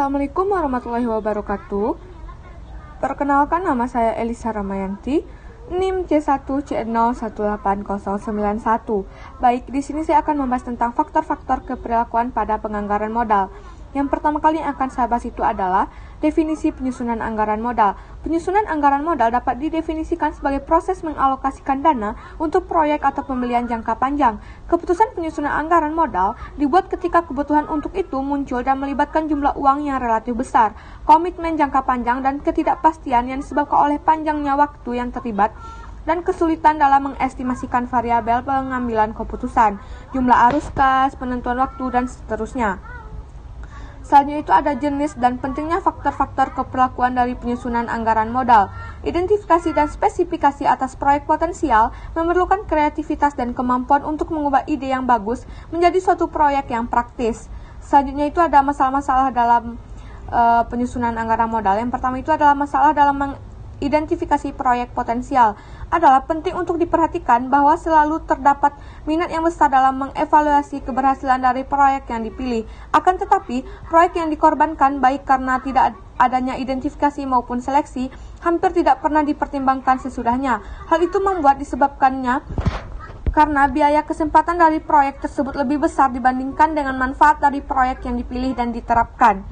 Assalamualaikum warahmatullahi wabarakatuh. Perkenalkan, nama saya Elisa Ramayanti, NIM C1C0180091. Baik, di sini saya akan membahas tentang faktor-faktor keperilakuan pada penganggaran modal. Yang pertama kali yang akan saya bahas itu adalah definisi penyusunan anggaran modal. Penyusunan anggaran modal dapat didefinisikan sebagai proses mengalokasikan dana untuk proyek atau pembelian jangka panjang. Keputusan penyusunan anggaran modal dibuat ketika kebutuhan untuk itu muncul dan melibatkan jumlah uang yang relatif besar, komitmen jangka panjang, dan ketidakpastian yang disebabkan oleh panjangnya waktu yang terlibat dan kesulitan dalam mengestimasikan variabel pengambilan keputusan, jumlah arus kas, penentuan waktu, dan seterusnya. Selanjutnya itu ada jenis dan pentingnya faktor-faktor keperilakuan dari penyusunan anggaran modal. Identifikasi dan spesifikasi atas proyek potensial memerlukan kreativitas dan kemampuan untuk mengubah ide yang bagus menjadi suatu proyek yang praktis. Selanjutnya itu ada masalah-masalah dalam penyusunan anggaran modal. Yang pertama itu adalah masalah dalam mengidentifikasi proyek potensial. Adalah penting untuk diperhatikan bahwa selalu terdapat minat yang besar dalam mengevaluasi keberhasilan dari proyek yang dipilih. Akan tetapi, proyek yang dikorbankan baik karena tidak adanya identifikasi maupun seleksi hampir tidak pernah dipertimbangkan sesudahnya. Hal itu membuat disebabkannya karena biaya kesempatan dari proyek tersebut lebih besar dibandingkan dengan manfaat dari proyek yang dipilih dan diterapkan.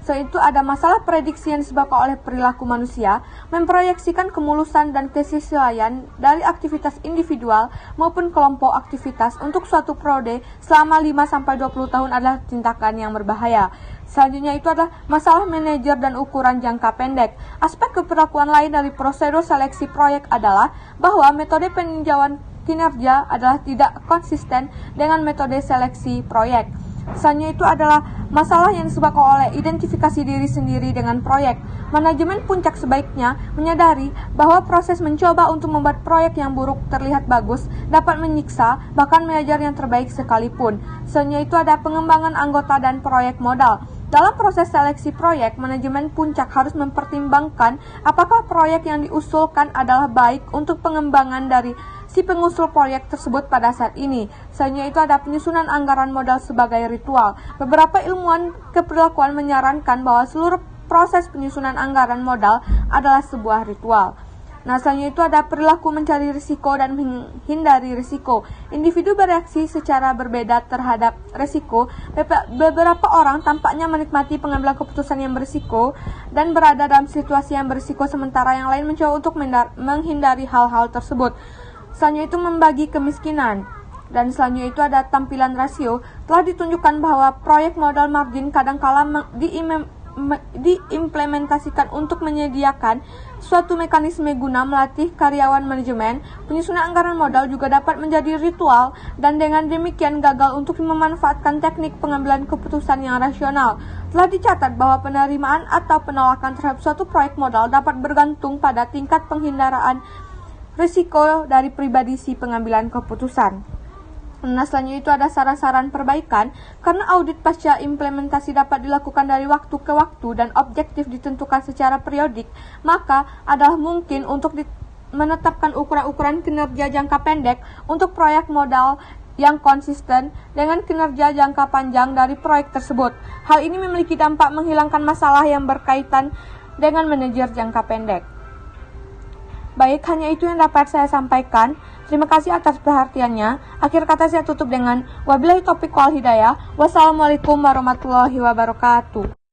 Selain itu ada masalah prediksi yang disebabkan oleh perilaku manusia, memproyeksikan kemulusan dan kesesuaian dari aktivitas individual maupun kelompok aktivitas untuk suatu periode selama 5-20 tahun adalah tindakan yang berbahaya. Selanjutnya itu adalah masalah manajer dan ukuran jangka pendek. Aspek keperilakuan lain dari prosedur seleksi proyek adalah bahwa metode peninjauan kinerja adalah tidak konsisten dengan metode seleksi proyek. Selanjutnya itu adalah masalah yang disebabkan oleh identifikasi diri sendiri dengan proyek. Manajemen puncak sebaiknya menyadari bahwa proses mencoba untuk membuat proyek yang buruk terlihat bagus dapat menyiksa bahkan manajer yang terbaik sekalipun. Selanjutnya itu ada pengembangan anggota dan proyek modal. Dalam proses seleksi proyek, manajemen puncak harus mempertimbangkan apakah proyek yang diusulkan adalah baik untuk pengembangan dari si pengusul proyek tersebut pada saat ini. Selanjutnya itu ada penyusunan anggaran modal sebagai ritual. Beberapa ilmuwan keperilakuan menyarankan bahwa seluruh proses penyusunan anggaran modal adalah sebuah ritual. Nah, selanjutnya itu ada perilaku mencari risiko dan menghindari risiko. Individu bereaksi secara berbeda terhadap risiko. Beberapa orang tampaknya menikmati pengambilan keputusan yang berisiko dan berada dalam situasi yang berisiko, sementara yang lain mencoba untuk menghindari hal-hal tersebut. Selanjutnya itu membagi kemiskinan. Dan selanjutnya itu ada tampilan rasio. Telah ditunjukkan bahwa proyek modal margin kadangkala diimplementasikan untuk menyediakan suatu mekanisme guna melatih karyawan manajemen. Penyusunan anggaran modal juga dapat menjadi ritual dan dengan demikian gagal untuk memanfaatkan teknik pengambilan keputusan yang rasional. Telah dicatat bahwa penerimaan atau penolakan terhadap suatu proyek modal dapat bergantung pada tingkat penghindaraan risiko dari pribadi si pengambilan keputusan. Nah, selanjutnya itu ada saran-saran perbaikan. Karena audit pasca implementasi dapat dilakukan dari waktu ke waktu dan objektif ditentukan secara periodik, maka adalah mungkin untuk menetapkan ukuran-ukuran kinerja jangka pendek untuk proyek modal yang konsisten dengan kinerja jangka panjang dari proyek tersebut. Hal ini memiliki dampak menghilangkan masalah yang berkaitan dengan manajer jangka pendek. Baik, hanya itu yang dapat saya sampaikan. Terima kasih atas perhatiannya. Akhir kata saya tutup dengan wabillahi taufiq wal hidayah. Wassalamualaikum warahmatullahi wabarakatuh.